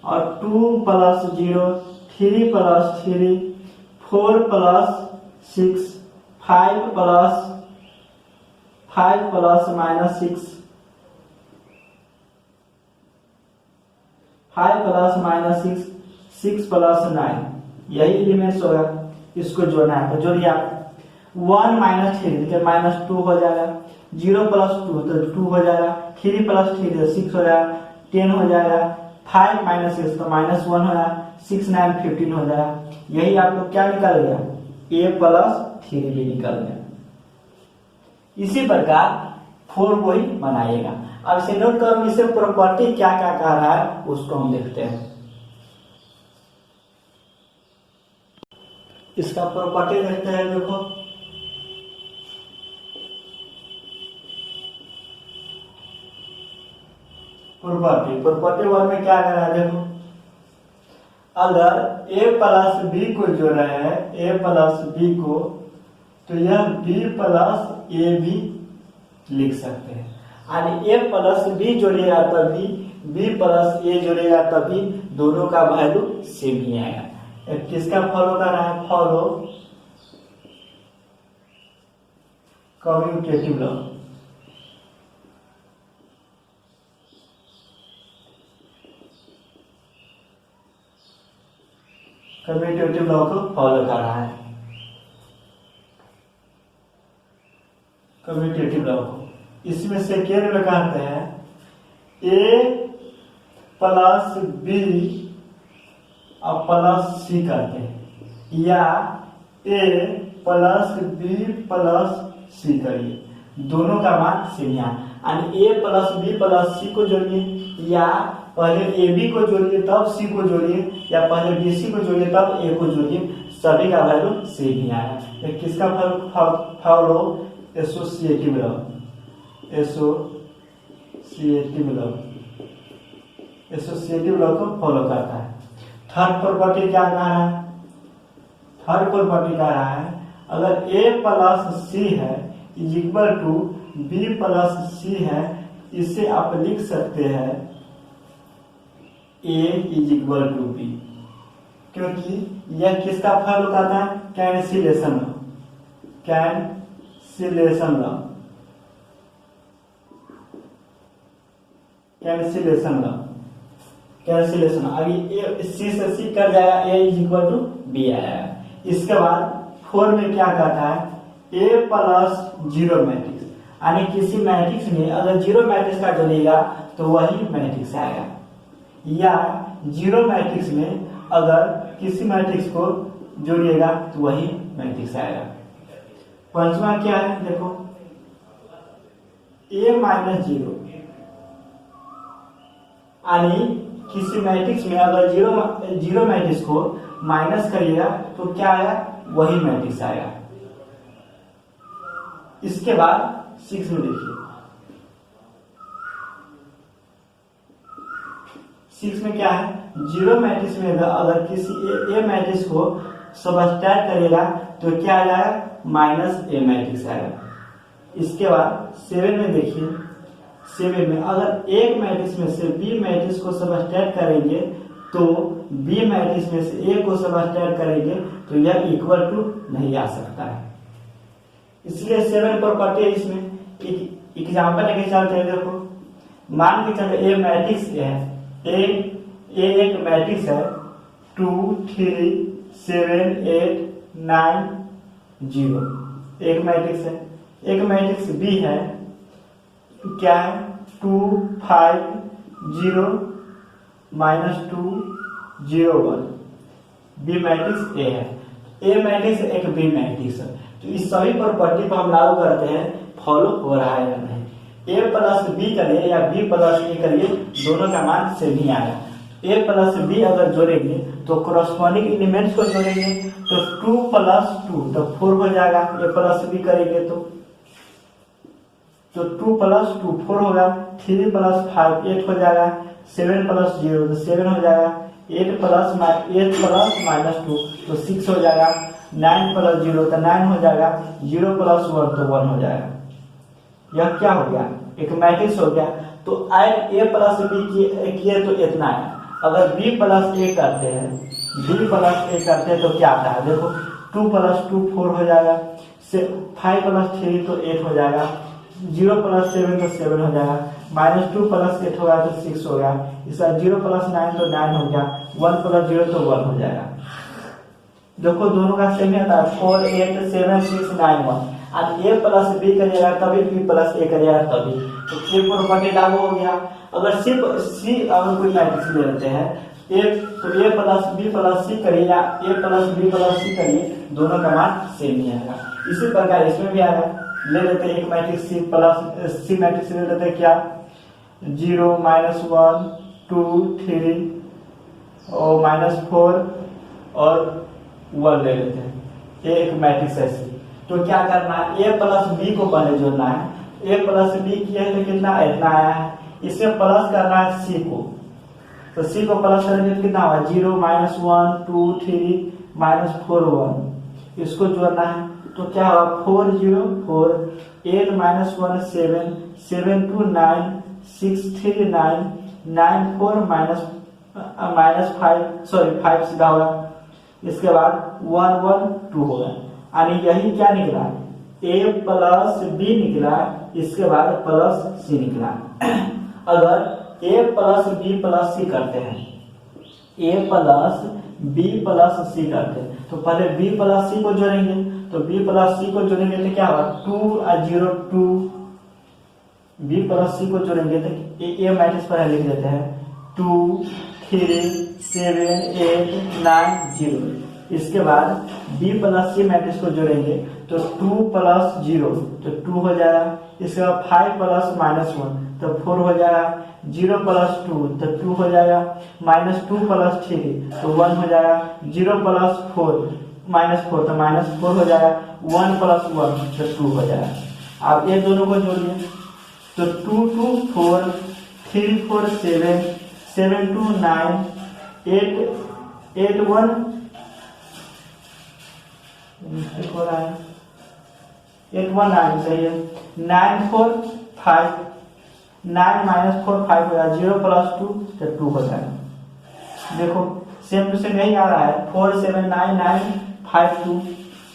और 2 + 0 3 + 3 4 + 6 5 + -6 5 + -6 6 + 9, यही एलिमेंट्स होगा। इसको जोड़ना है तो जोड़िए आप, 1 -3 तो -2 हो जाएगा, 0 + 2 तो 2 हो जाएगा, 3 + 3 तो 6 हो जाएगा, 10 हो जाएगा, 5 - 6 तो -1 हो जाएगा, 6 9 15 हो जाएगा। यही आपको क्या निकल गया, a+3 भी निकल गया। इसी प्रकार 4 को ही बनाइएगा। अब इसे नोट करो, इसे प्रॉपर्टी क्या क्या कह रहा है उसको हम देखते हैं। इसका प्रॉपर्टी देखते हैं, देखो प्रॉपर्टी 1 में क्या कर रहा है, देखो अगर a + b को जोड़ा है, a + b को, तो यह b + a भी लिख सकते हैं। यानी a + b जोड़ेगा तभी, b + a जोड़ेगा तभी दोनों का वैल्यू सेम ही आएगा। किसका फॉलो कर रहा है, follow commutative law. Commutative law को फॉलो कर रहा है, कम्यूटेटिव लॉ को। इसमें सेकेंड में कहते हैं a + b और +c करते हैं, या a + b + c करिए, दोनों का मान सेम है। यानी a + b + c को जोड़िए, या पहले ab को जोड़िए तब c को जोड़िए, या पहले bc को जोड़िए तब a को जोड़िए, सभी का वैल्यू सेम ही आया। किसका follow, associative law, associative law को फॉलो करता है। थर्ड प्रॉपर्टी क्या कह रहा है, थर्ड प्रॉपर्टी कह रहा है अगर a + c है = b + c है, इसे आप लिख सकते हैं a = b, क्योंकि यह किसका फॉलो करता है, cancellation law, cancellation law, cancellation law, cancellation. अभी सी से सी कर जाएगा, a = b आएगा। इसके बाद 4 में क्या कहता है, a + 0 मैट्रिक्स, यानी किसी मैट्रिक्स में अगर 0 मैट्रिक्स का जोड़िएगा तो वही मैट्रिक्स आएगा, या 0 मैट्रिक्स में अगर किसी मैट्रिक्स को जोड़िएगा तो वही मैट्रिक्स आएगा। पंचवा क्या है, देखो a - 0, यानी किसी मैट्रिक्स में अगर 0 मैट्रिक्स को माइनस करिएगा तो क्या आएगा, वही मैट्रिक्स आएगा। इसके बाद 6 में देखिए, 6 में क्या है, 0 मैट्रिक्स में अगर किसी ए मैट्रिक्स को सबट्रैक्ट करेगा तो क्या आ जाएगा, -a मैट्रिक्स आएगा। इसके बाद 7 में देखिए, 7 में अगर एक मैट्रिक्स में से b मैट्रिक्स को सबट्रैक्ट करेंगे तो b मैट्रिक्स में से a को सबट्रैक्ट करेंगे तो यह = नहीं आ सकता है। इसलिए 7 प्रॉपर्टी है। इसमें एक एग्जांपल लेके चलते हैं, देखो मान के चलो a मैट्रिक्स है, a एक मैट्रिक्स है 2 3 7 8 9 0 एक मैट्रिक्स है। एक मैट्रिक्स बी है, क्या है 2 5 0 -2 0 1। बी मैट्रिक्स ए है। ए मैट्रिक्स एक बी मैट्रिक्स है। तो इस सभी प्रॉपर्टी को हम लागू करते हैं, फॉलो हो रहा है या नहीं। ए प्लस बी करिए या बी प्लस ए करिए, दोनों का मान सेम ही आएगा। ए प्लस बी अगर जोड़ेंगे तो कॉरस्पॉन्डिंग एलिमेंट्स को जोड़ेंगे तो 2 + 2 तो 4 हो जाएगा। ए प्लस बी करेंगे तो 2 + 2 4 होगा। 3 + 5 8 हो जाएगा। 7 + 0 तो 7 हो जाएगा। 8 + -2 तो 6 हो जाएगा। 9 + 0 तो 9 हो जाएगा। 0 + 1 तो 1 हो जाएगा। यह क्या हो गया, एक मैट्रिक्स हो गया। तो ऐड ए प्लस बी किए तो इतना है। अगर बी प्लस ए करते हैं, बी प्लस ए करते हैं तो क्या आता है, देखो 2 + 2 4 हो जाएगा। 5 + 3 तो 8 हो जाएगा। 0 + 7 तो 7 हो जाएगा। -2 + 8 होगा तो 6 हो गया। इसका 0 + 9 तो 9 हो गया। 1 + 0 तो 1 हो जाएगा। देखो दोनों का सेम ही आता है, 4 8 7 6 9 1। आज ए प्लस बी करिएगा तभी बी प्लस ए करिएगा तभी, तो ए प्रॉपर्टी लागू हो गया। अगर सिर्फ सी अगर कोई मैट्रिक्स ले लेते हैं ए, तो ए प्लस बी प्लस सी करिए या ए प्लस बी प्लस सी करिए, दोनों का मान सेम ही आएगा। इसी प्रकार इसमें भी आएगा। ले लेते हैं एक matrix C plus C matrix ले लेते हैं, क्या 0 -1 2 3 और -4 और 1 ले लेते हैं। ये एक मैट्रिक्स है सी। तो क्या करना है, ए प्लस बी को पहले जोड़ना है। ए प्लस बी किया है तो कितना इतना आया है। इसमें प्लस करना है सी को, तो सी को प्लस करेंगे तो कितना होगा 0 -1 2 3 -4 1। इसको जोड़ना है तो क्या होगा 4 0 4 8 -1 7 7 2 9 6 3 9 9 4 -5 सीधा होगा। इसके बाद 1 1 2 होगा। यानी यही क्या निकला, a प्लस बी निकला। इसके बाद प्लस सी निकला। अगर a प्लस बी प्लस सी करते हैं, a प्लस बी प्लस सी करते हैं तो पहले b प्लस सी को जोड़ेंगे। तो b प्लस सी को जोड़ेंगे तो क्या होगा 2 0 2। b प्लस सी को जोड़ेंगे तो a मैट्रिक्स पर लिख देते हैं 2 3 7 8 9 0। इसके बाद b प्लस सी मैट्रिक्स को जोड़ेंगे तो 2 + 0 तो 2 हो जाएगा। इसके बाद 5 + -1 तो 4 हो जाएगा। 0 + 2 तो 2 हो जाएगा। -2 + 3 तो 1 हो जाएगा। 0 + 4 -4 तो -4 हो जाएगा। 1 + 1 तो 2 हो जाएगा। अब ये दोनों को जोड़िए तो 2 2 4 3 4 7 7 2 9 8 8 1 हो रहा है 8 1 9 सही है। 9 4 5 9 -4 5 हो जाएगा। 0 + 2 तो 2 हो जाएगा। देखो सेम टू सेम यही आ रहा है 4 7 9 9 5 2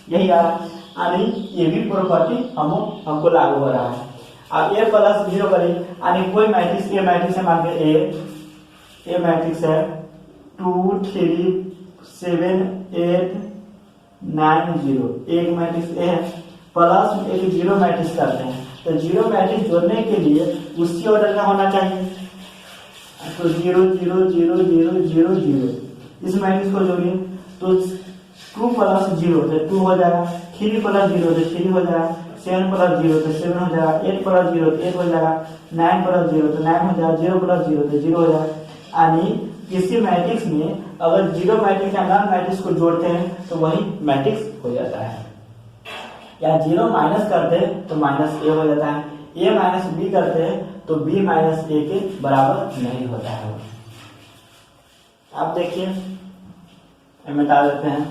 यही आ रहा है। यानी ये भी प्रॉपर्टी हमको लागू हो रहा है। अब a प्लस 0 करें, यानी कोई मैट्रिक्स ए मैट्रिक्स है, मान के ए मैट्रिक्स है 2 3 7 8 9 0। एक मैट्रिक्स ए है प्लस एक 0 मैट्रिक्स करते हैं। तो 0 मैट्रिक्स जोड़ने के लिए उसी ऑर्डर का होना चाहिए। तो 0 0 0 0 0 0 इस मैट्रिक्स को जोड़िए तो 2 + 0 तो 2 हो जाएगा। 3 + 0 तो 3 हो जाएगा। 7 + 0 तो 7 हो जाएगा। 8 + 0 तो 8 हो जाएगा। 9 + 0 तो 9 हो जाएगा। 0 + 0 तो 0 हो जाएगा। यानी इसी मैट्रिक्स में अगर 0 मैट्रिक्स या नॉन मैट्रिक्स को जोड़ते हैं तो वही मैट्रिक्स हो जाता है। या 0 माइनस करते हैं तो -a हो जाता है। a - b करते हैं तो b - a के बराबर नहीं होता है। आप देखिए मिटा देते हैं।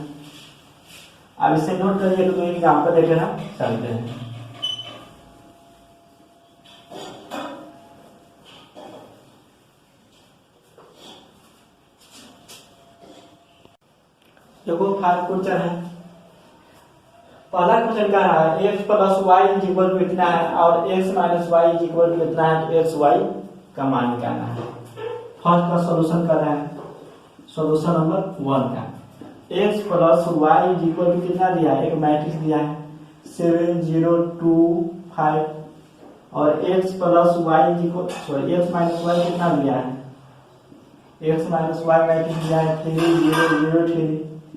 अब इसे नोट करिए तो एग्जाम्पल देख लेना चलते हैं। देखो 5 क्वेश्चन है। पहला क्वेश्चन क्या है, x + y = कितना है और x - y = कितना है, तो x y का मान निकालना है। फर्स्ट का सॉल्यूशन कर रहे हैं, सॉल्यूशन नंबर 1 का। x plus Y is equal to कितना दिया है, एक मैट्रिक्स दिया है 7 0 2 5 और x plus Y is equal sorry x minus Y कितना दिया है, x माइनस वाई मैट्रिक्स दिया है 3 0 0 3,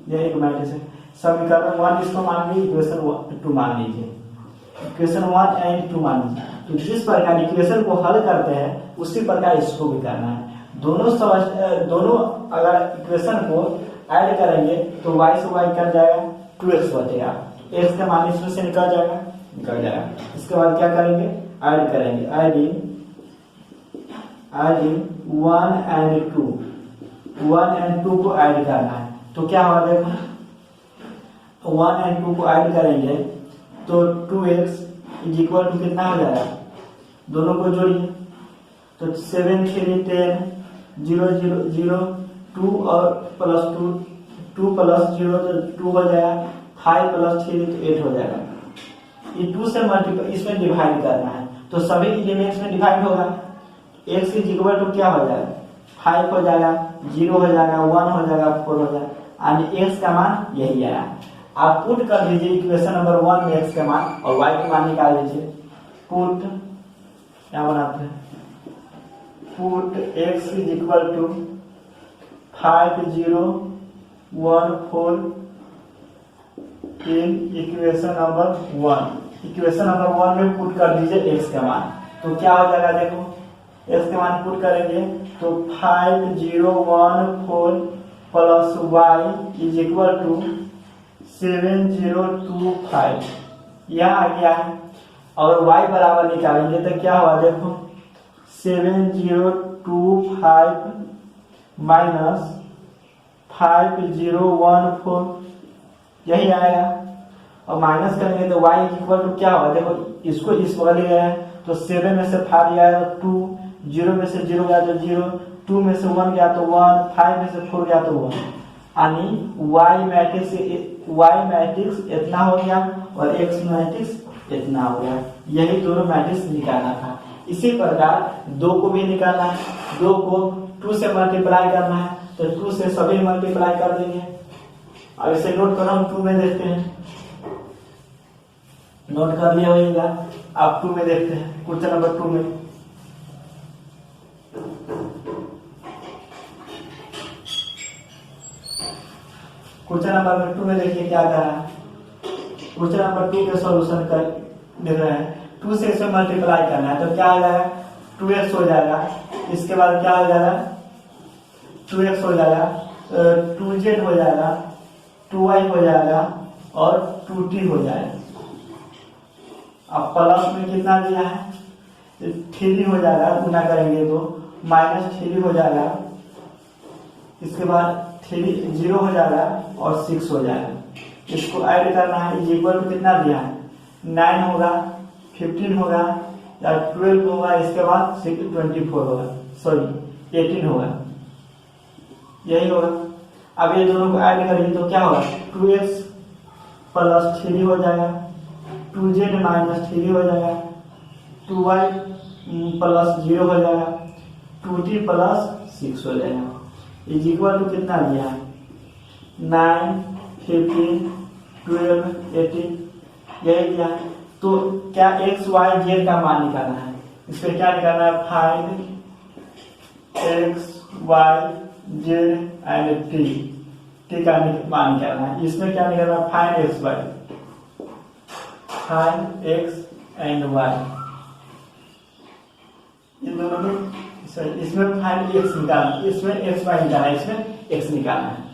यह एक मैट्रिक्स है। समीकरण 1 इसको मान लीजिए, इक्वेशन 2 मान लीजिए, इक्वेशन 1 एंड 2 मान लीजिए। तो जिस प्रकार इक्वेशन को हल करते हैं उसी प्रकार इसको भी करना है। दोनों अगर इक्वेशन को ऐड करेंगे तो y से y कट जाएगा, 2x बचेगा, x का मान इसमें से निकल जाएगा। इसके बाद क्या करेंगे, ऐड करेंगे, एडिंग 1 एंड 2 को ऐड करना है। तो क्या होगा देखो, 1 एंड 2 को ऐड करेंगे तो 2x इज इक्वल टू कितना हो जाएगा, दोनों को जोड़िए तो 7 3 10 0 0 0 2 और प्लस 2 प्लस 0 तो 2 हो जाएगा, 5 प्लस 3 तो 8 हो जाएगा। ये 2 से मल्टीप्लाई इसमें डिवाइड करना है तो सभी एलिमेंट्स में डिवाइड होगा। x इज इक्वल टू क्या हो जाएगा, 5 हो जाएगा, 0 हो जाएगा, 1 हो जाएगा, 4 हो जाएगा, यानी x का मान यही आया। आप पुट कर दीजिए इक्वेशन नंबर 1 में x का मान और y का मान निकाल लीजिए। पुट क्या बनाते हैं, put x is equal to 5 0 1 4 in equation number 1। Equation number 1 में पुट कर दीजिए x का मान, तो क्या हो जाएगा देखो, x का मान पुट करेंगे तो 5 0 1 4 plus y is equal to 7 0 2 5, यह आ गया है। और y बराबर निकालेंगे तो क्या हुआ देखो, 7 0 2 5 माइनस 5 0 1 4, यही आएगा। और माइनस करेंगे तो y इक्वल टू क्या होगा देखो, इसको इस बगल ले गया है तो 7 में से 5 गया तो 2, 0 में से 0 गया तो 0, 2 में से 1 गया तो 1, 5 में से 4 गया तो 1, यानी y मैट्रिक्स इतना हो गया और x मैट्रिक्स इतना हो गया। यही दोनों मैट्रिक्स निकालना था। इसी प्रकार 2 को भी निकालना है, 2 को 2 से मल्टीप्लाई करना है तो 2 से सभी मल्टीप्लाई कर देंगे। अब इसे नोट करो, हम 2 में देखते हैं, नोट कर लिया होगा। अब 2 में देखते हैं, क्वेश्चन नंबर 2 में क्वेश्चन नंबर 2 में देखिए क्या कह रहा है। क्वेश्चन नंबर 2 के सॉल्यूशन कर देख रहे हैं। 2 से इसे मल्टीप्लाई करना है तो क्या हो जाएगा, 2x हो जाएगा, इसके बाद क्या हो जाएगा, 2x हो जाएगा, 2z हो जाएगा, 2y हो जाएगा और 2t हो जाएगा। अब प्लस में कितना दिया है, 3 हो जाएगा, गुना करेंगे तो माइनस 3 हो जाएगा, इसके बाद 3 0 हो जाएगा और 6 हो जाएगा। इसको ऐड करना है, इज इक्वल टू कितना दिया है, 9 होगा, 15 होगा या 12 होगा, इसके बाद 24 होगा, सॉरी 18 होगा, यही होगा। अब ये दोनों को ऐड करेंगे तो क्या होगा, 2x प्लस 3 हो जाएगा, 2z माइनस 3 हो जाएगा, 2y प्लस 0 हो जाएगा, 2t प्लस 6 हो जाएगा। इज इक्वल टू कितना दिया है, 9 15 12 18, यही दिया है। तो क्या x y z का मान निकालना है, इस पर क्या निकालना है, 5 x y z and t का मान निकालना है। इसमें क्या निकालना है, find x y, find x and y, इन दोनों में इसमें फाइंड x निकालना, इसमें x y निकालना है, इसमें x निकालना है।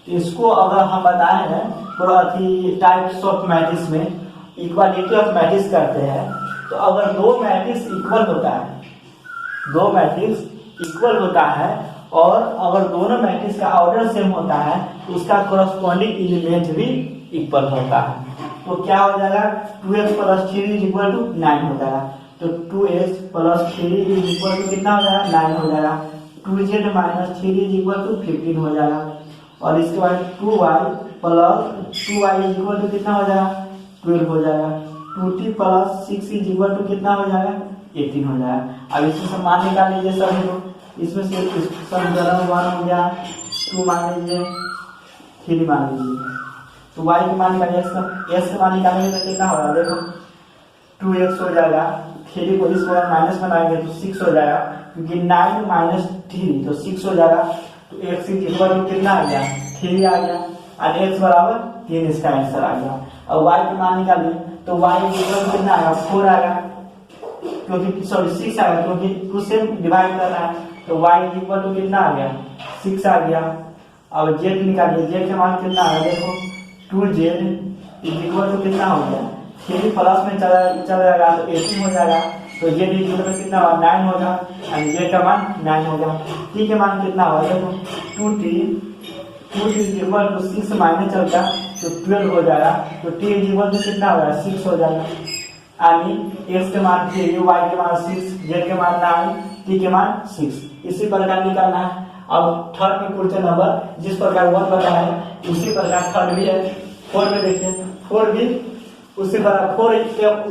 तो इसको अगर हम बताए हैं टाइप्स ऑफ मैट्रिक्स में इक्वालिटी ऑफ मैट्रिक्स करते हैं, तो अगर दो मैट्रिक्स इक्वल होता है, दो मैट्रिक्स इक्वल होता है और अगर दोनों मैट्रिक्स का ऑर्डर सेम होता है तो उसका कोरस्पॉन्डिंग एलिमेंट भी इक्वल होता है। तो क्या हो जाएगा, 2x plus 3 is equal to 9 हो जाएगा। तो 2x plus 3 is equal to कितना हो जाएगा, 9 हो जाएगा। 2z minus 3 is equal to 15 हो जाएगा। और इसके बाद 2y plus 2y is equal to कितना हो जाएगा, 12 हो जाएगा। 2t plus 6 is equal to कितना हो जाएगा, 18 हो जाएगा। अब इसमें से मान निकाल लीजिए सभी लोग, इसमें से समीकरण 1 हो गया, 2 मान लीजिए, 3 मान लीजिए। तो y की मान निकालिए, x का मान निकालेंगे तो कितना होगा, देखो 2x हो जाएगा। 3 को इस बार माइनस बनाएंगे तो 6 हो जाएगा, क्योंकि 9 माइनस 3 तो 6 हो जाएगा। तो x इक्वल टू कितना आ गया, 3 आ गया, और x बराबर 3 इसका आंसर आ गया। और y की मान निकालिए तो y इक्वल टू कितना आएगा, 4 आएगा, क्योंकि सॉरी 6 आएगा, क्योंकि 2 से डिवाइड करना है। तो y इक्वल टू कितना आ गया, 6 आ गया। अब z निकालिए, z का मान कितना आएगा, देखो 2z इक्वल टू कितना हो गया, 3 प्लस में चला जाएगा तो 18 हो जाएगा। तो z इक्वल टू कितना होगा, 9 होगा, और z का मान 9 होगा। t के मान कितना होगा, देखो 2t इक्वल टू 6 माइनस चलता तो 12 हो जाएगा। तो t इक्वल टू कितना होगा, 6 हो जाएगा। यानी x के मान 3, y के मान 6, z के मान 9, t के मान 6। इसी प्रकार निकालना है। अब थर्ड में क्वेश्चन नंबर जिस प्रकार 1 बताया है उसी प्रकार थर्ड भी है। 4 में देखिए, 4 भी उसी प्रकार 4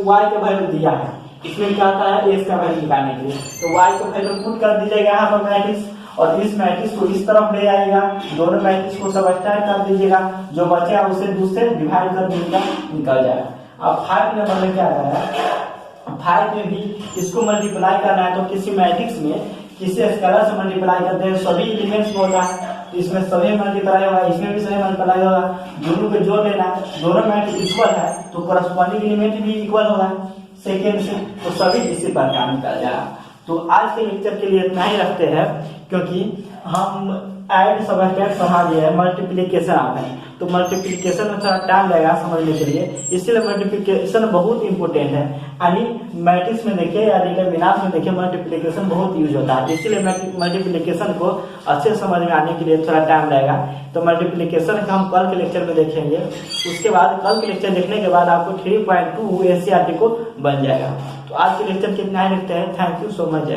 y का वैल्यू दिया है, इसमें क्या आता है, x का वैल्यू निकालने के लिए। तो y का वैल्यू पुट कर दीजिएगा यहाँ पर मैट्रिक्स, और इस मैट्रिक्स को इस तरफ ले आएगा, दोनों मैट्रिक्स को सबट्रैक्ट कर दीजिएगा, जो बचेगा उसे दूसरे डिवाइड कर दीजिएगा, निकल जाएगा। अब 5 नंबर में क्या आ रहा है, 5 में भी इसको मल्टीप्लाई करना है। तो किसी मैट्रिक्स में किसी स्केलर से मल्टीप्लाई करते हैं, सभी एलिमेंट्स में होता है, तो इसमें सभी मल्टीप्लाई होगा, इसमें भी सभी मल्टीप्लाई होगा, दोनों को जोड़ लेना है। दोनों मैट्रिक्स इक्वल है तो कोरस्पॉन्डिंग एलिमेंट भी इक्वल होगा सेकेंड से, तो सभी इसी प्रकार निकल जाएगा। तो आज के लेक्चर के लिए इतना ही रखते हैं, क्योंकि हम ऐड सबट्रैक्ट समझ लिए हैं, मल्टीप्लिकेशन आता है, तो मल्टीप्लिकेशन में थोड़ा टाइम लगेगा समझने के लिए, इसलिए मल्टीप्लिकेशन बहुत इंपॉर्टेंट है। यानी मैट्रिक्स में देखिए या डिटरमिनेंट में देखिए मल्टीप्लिकेशन बहुत यूज होता है, इसलिए मल्टीप्लिकेशन को अच्छे समझ में आने के लिए थोड़ा टाइम लगेगा। तो मल्टीप्लिकेशन का हम कल के लेक्चर में देखेंगे। उसके बाद कल के लेक्चर देखने के बाद आपको 3.2 एनसीईआरटी को बन जाएगा। तो आज के लेक्चर कितना ही रखते हैं। Thank you so much.